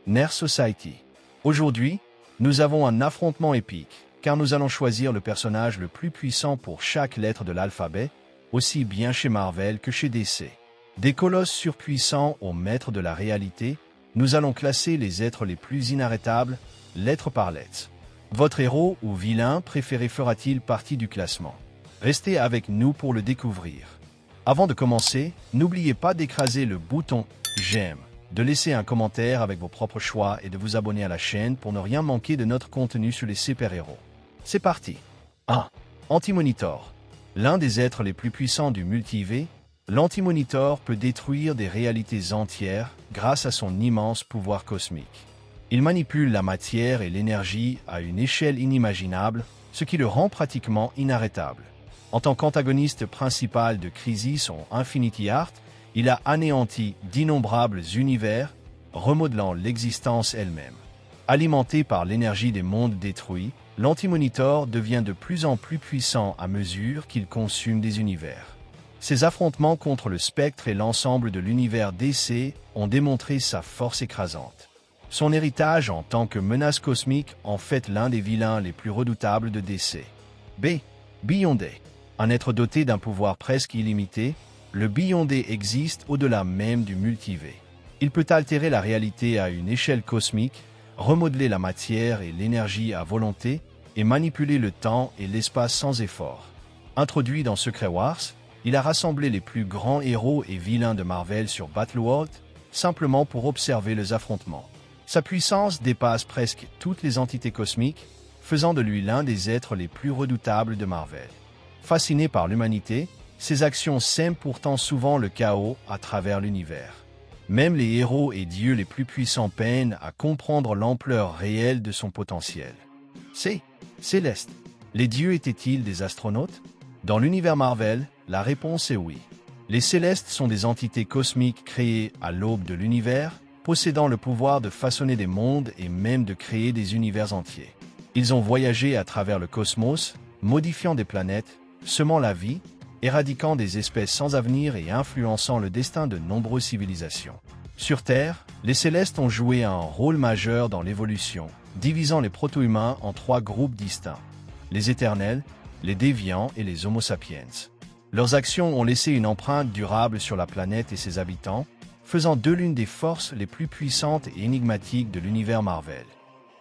Nerd Society. Aujourd'hui, nous avons un affrontement épique, car nous allons choisir le personnage le plus puissant pour chaque lettre de l'alphabet, aussi bien chez Marvel que chez DC. Des colosses surpuissants aux maîtres de la réalité, nous allons classer les êtres les plus inarrêtables, lettre par lettre. Votre héros ou vilain préféré fera-t-il partie du classement? Restez avec nous pour le découvrir. Avant de commencer, n'oubliez pas d'écraser le bouton « J'aime », de laisser un commentaire avec vos propres choix et de vous abonner à la chaîne pour ne rien manquer de notre contenu sur les super-héros. C'est parti. 1. Anti-Monitor. L'un des êtres les plus puissants du multivers, l'Anti-Monitor peut détruire des réalités entières grâce à son immense pouvoir cosmique. Il manipule la matière et l'énergie à une échelle inimaginable, ce qui le rend pratiquement inarrêtable. En tant qu'antagoniste principal de Crisis on Infinity Earth, il a anéanti d'innombrables univers, remodelant l'existence elle-même. Alimenté par l'énergie des mondes détruits, l'Anti-Monitor devient de plus en plus puissant à mesure qu'il consume des univers. Ses affrontements contre le Spectre et l'ensemble de l'univers DC ont démontré sa force écrasante. Son héritage en tant que menace cosmique en fait l'un des vilains les plus redoutables de DC. B. Beyondé. Un être doté d'un pouvoir presque illimité, le Beyondé existe au-delà même du multivers. Il peut altérer la réalité à une échelle cosmique, remodeler la matière et l'énergie à volonté, et manipuler le temps et l'espace sans effort. Introduit dans Secret Wars, il a rassemblé les plus grands héros et vilains de Marvel sur Battleworld, simplement pour observer les affrontements. Sa puissance dépasse presque toutes les entités cosmiques, faisant de lui l'un des êtres les plus redoutables de Marvel. Fasciné par l'humanité, ses actions sèment pourtant souvent le chaos à travers l'univers. Même les héros et dieux les plus puissants peinent à comprendre l'ampleur réelle de son potentiel. C. Céleste. Les dieux étaient-ils des astronautes? Dans l'univers Marvel, la réponse est oui. Les Célestes sont des entités cosmiques créées à l'aube de l'univers, possédant le pouvoir de façonner des mondes et même de créer des univers entiers. Ils ont voyagé à travers le cosmos, modifiant des planètes, semant la vie, éradiquant des espèces sans avenir et influençant le destin de nombreuses civilisations. Sur Terre, les Célestes ont joué un rôle majeur dans l'évolution, divisant les proto-humains en 3 groupes distincts: les Éternels, les Déviants et les Homo sapiens. Leurs actions ont laissé une empreinte durable sur la planète et ses habitants, faisant d'eux l'une des forces les plus puissantes et énigmatiques de l'univers Marvel.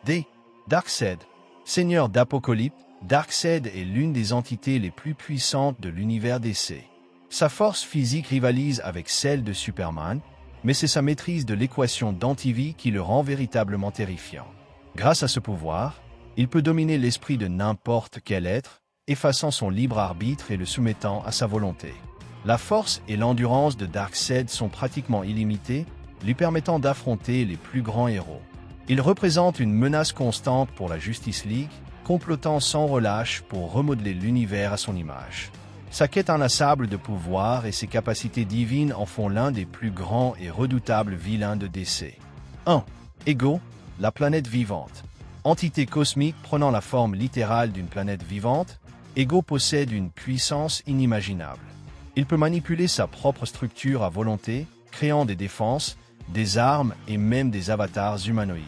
D. Darkseid. Seigneur d'Apocalypse, Darkseid est l'une des entités les plus puissantes de l'univers DC. Sa force physique rivalise avec celle de Superman, mais c'est sa maîtrise de l'équation d'antivie qui le rend véritablement terrifiant. Grâce à ce pouvoir, il peut dominer l'esprit de n'importe quel être, effaçant son libre arbitre et le soumettant à sa volonté. La force et l'endurance de Darkseid sont pratiquement illimitées, lui permettant d'affronter les plus grands héros. Il représente une menace constante pour la Justice League, complotant sans relâche pour remodeler l'univers à son image. Sa quête inlassable de pouvoir et ses capacités divines en font l'un des plus grands et redoutables vilains de DC. 1. Ego, la planète vivante. Entité cosmique prenant la forme littérale d'une planète vivante, Ego possède une puissance inimaginable. Il peut manipuler sa propre structure à volonté, créant des défenses, des armes et même des avatars humanoïdes.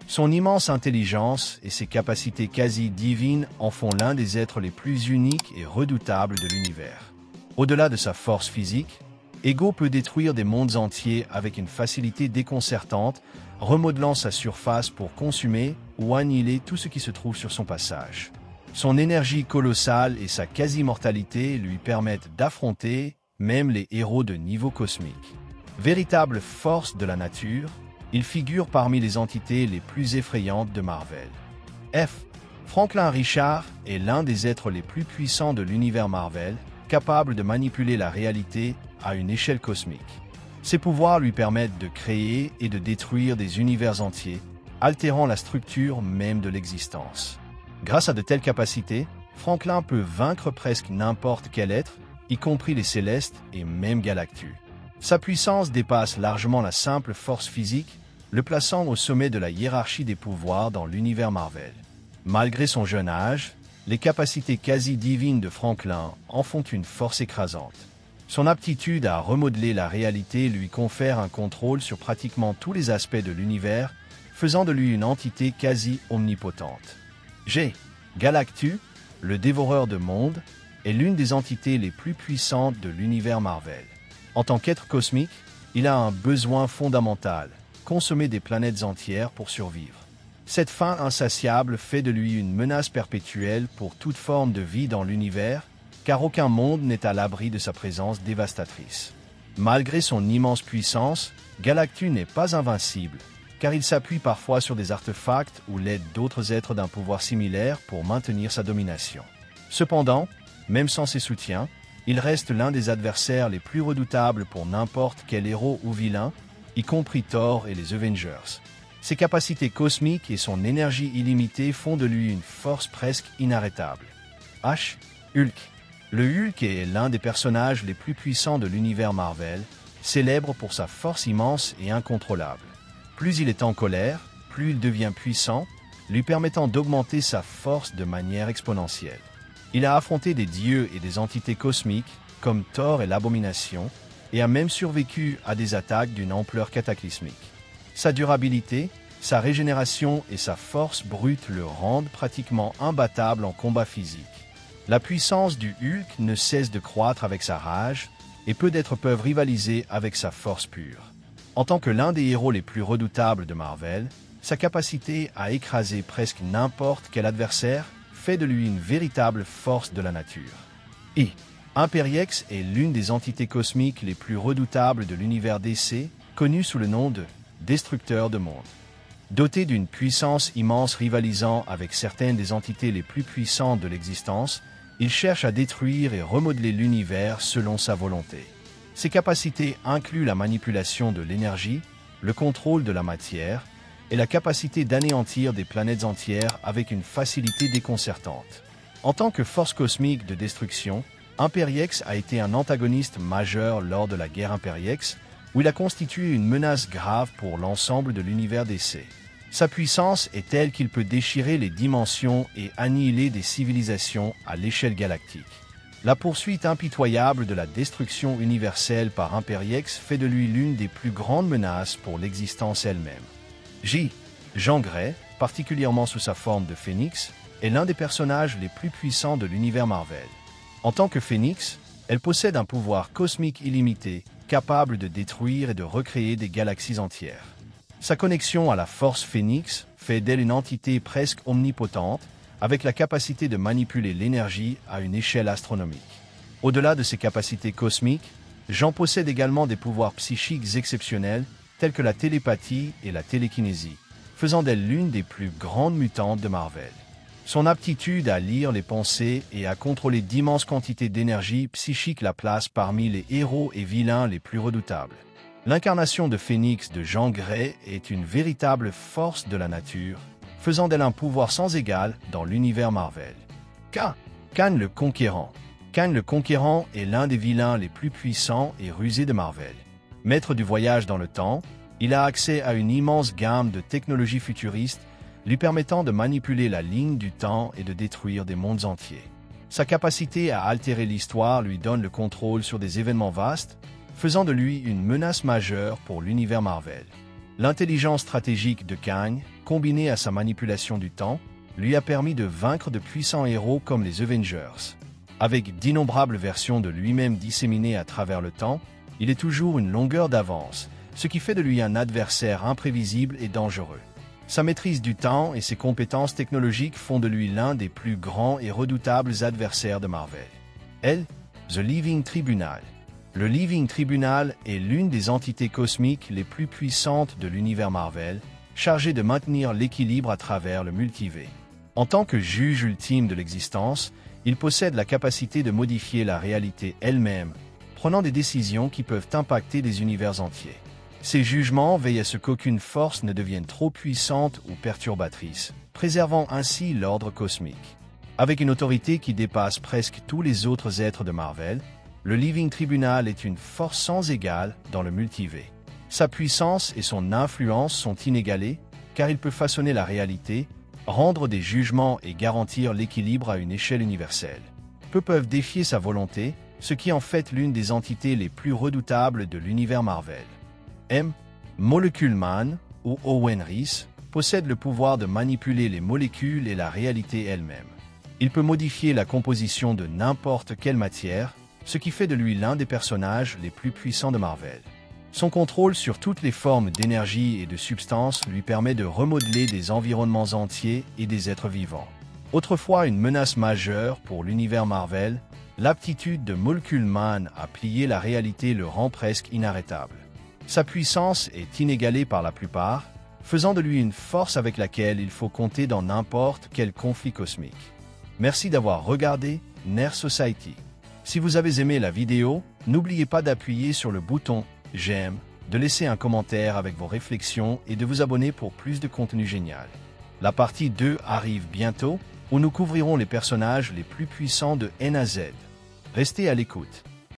Son immense intelligence et ses capacités quasi divines en font l'un des êtres les plus uniques et redoutables de l'univers. Au-delà de sa force physique, Ego peut détruire des mondes entiers avec une facilité déconcertante, remodelant sa surface pour consumer ou annihiler tout ce qui se trouve sur son passage. Son énergie colossale et sa quasi-mortalité lui permettent d'affronter même les héros de niveau cosmique. Véritable force de la nature, il figure parmi les entités les plus effrayantes de Marvel. F. Franklin Richard est l'un des êtres les plus puissants de l'univers Marvel, capable de manipuler la réalité à une échelle cosmique. Ses pouvoirs lui permettent de créer et de détruire des univers entiers, altérant la structure même de l'existence. Grâce à de telles capacités, Franklin peut vaincre presque n'importe quel être, y compris les Célestes et même Galactus. Sa puissance dépasse largement la simple force physique, le plaçant au sommet de la hiérarchie des pouvoirs dans l'univers Marvel. Malgré son jeune âge, les capacités quasi divines de Franklin en font une force écrasante. Son aptitude à remodeler la réalité lui confère un contrôle sur pratiquement tous les aspects de l'univers, faisant de lui une entité quasi omnipotente. G. Galactus, le dévoreur de mondes, est l'une des entités les plus puissantes de l'univers Marvel. En tant qu'être cosmique, il a un besoin fondamental, consommer des planètes entières pour survivre. Cette faim insatiable fait de lui une menace perpétuelle pour toute forme de vie dans l'univers, car aucun monde n'est à l'abri de sa présence dévastatrice. Malgré son immense puissance, Galactus n'est pas invincible, car il s'appuie parfois sur des artefacts ou l'aide d'autres êtres d'un pouvoir similaire pour maintenir sa domination. Cependant, même sans ses soutiens, il reste l'un des adversaires les plus redoutables pour n'importe quel héros ou vilain, y compris Thor et les Avengers. Ses capacités cosmiques et son énergie illimitée font de lui une force presque inarrêtable. H. Hulk. Le Hulk est l'un des personnages les plus puissants de l'univers Marvel, célèbre pour sa force immense et incontrôlable. Plus il est en colère, plus il devient puissant, lui permettant d'augmenter sa force de manière exponentielle. Il a affronté des dieux et des entités cosmiques, comme Thor et l'Abomination, et a même survécu à des attaques d'une ampleur cataclysmique. Sa durabilité, sa régénération et sa force brute le rendent pratiquement imbattable en combat physique. La puissance du Hulk ne cesse de croître avec sa rage, et peu d'êtres peuvent rivaliser avec sa force pure. En tant que l'un des héros les plus redoutables de Marvel, sa capacité à écraser presque n'importe quel adversaire fait de lui une véritable force de la nature. I. Imperiex est l'une des entités cosmiques les plus redoutables de l'univers DC, connue sous le nom de Destructeur de mondes. Doté d'une puissance immense rivalisant avec certaines des entités les plus puissantes de l'existence, il cherche à détruire et remodeler l'univers selon sa volonté. Ses capacités incluent la manipulation de l'énergie, le contrôle de la matière et la capacité d'anéantir des planètes entières avec une facilité déconcertante. En tant que force cosmique de destruction, Imperiex a été un antagoniste majeur lors de la guerre Imperiex, où il a constitué une menace grave pour l'ensemble de l'univers DC. Sa puissance est telle qu'il peut déchirer les dimensions et annihiler des civilisations à l'échelle galactique. La poursuite impitoyable de la destruction universelle par Imperiex fait de lui l'une des plus grandes menaces pour l'existence elle-même. J. Jean Grey, particulièrement sous sa forme de Phénix, est l'un des personnages les plus puissants de l'univers Marvel. En tant que Phénix, elle possède un pouvoir cosmique illimité, capable de détruire et de recréer des galaxies entières. Sa connexion à la force Phénix fait d'elle une entité presque omnipotente, avec la capacité de manipuler l'énergie à une échelle astronomique. Au-delà de ses capacités cosmiques, Jean possède également des pouvoirs psychiques exceptionnels, tels que la télépathie et la télékinésie, faisant d'elle l'une des plus grandes mutantes de Marvel. Son aptitude à lire les pensées et à contrôler d'immenses quantités d'énergie psychique la place parmi les héros et vilains les plus redoutables. L'incarnation de Phénix de Jean Grey est une véritable force de la nature, faisant d'elle un pouvoir sans égal dans l'univers Marvel. Kang le Conquérant. Kang le Conquérant est l'un des vilains les plus puissants et rusés de Marvel. Maître du voyage dans le temps, il a accès à une immense gamme de technologies futuristes lui permettant de manipuler la ligne du temps et de détruire des mondes entiers. Sa capacité à altérer l'histoire lui donne le contrôle sur des événements vastes, faisant de lui une menace majeure pour l'univers Marvel. L'intelligence stratégique de Kang, combinée à sa manipulation du temps, lui a permis de vaincre de puissants héros comme les Avengers. Avec d'innombrables versions de lui-même disséminées à travers le temps, il est toujours une longueur d'avance, ce qui fait de lui un adversaire imprévisible et dangereux. Sa maîtrise du temps et ses compétences technologiques font de lui l'un des plus grands et redoutables adversaires de Marvel. The Living Tribunal. Le Living Tribunal est l'une des entités cosmiques les plus puissantes de l'univers Marvel, chargée de maintenir l'équilibre à travers le multivers. En tant que juge ultime de l'existence, il possède la capacité de modifier la réalité elle-même, prenant des décisions qui peuvent impacter des univers entiers. Ses jugements veillent à ce qu'aucune force ne devienne trop puissante ou perturbatrice, préservant ainsi l'ordre cosmique. Avec une autorité qui dépasse presque tous les autres êtres de Marvel, le Living Tribunal est une force sans égale dans le multivers. Sa puissance et son influence sont inégalées, car il peut façonner la réalité, rendre des jugements et garantir l'équilibre à une échelle universelle. Peu peuvent défier sa volonté, ce qui en fait l'une des entités les plus redoutables de l'univers Marvel. Molecule Man, ou Owen Reese, possède le pouvoir de manipuler les molécules et la réalité elle-même. Il peut modifier la composition de n'importe quelle matière, ce qui fait de lui l'un des personnages les plus puissants de Marvel. Son contrôle sur toutes les formes d'énergie et de substance lui permet de remodeler des environnements entiers et des êtres vivants. Autrefois une menace majeure pour l'univers Marvel, l'aptitude de Molecule Man à plier la réalité le rend presque inarrêtable. Sa puissance est inégalée par la plupart, faisant de lui une force avec laquelle il faut compter dans n'importe quel conflit cosmique. Merci d'avoir regardé Nerd Society. Si vous avez aimé la vidéo, n'oubliez pas d'appuyer sur le bouton j'aime, de laisser un commentaire avec vos réflexions et de vous abonner pour plus de contenu génial. La partie 2 arrive bientôt, où nous couvrirons les personnages les plus puissants de N à Z. Restez à l'écoute.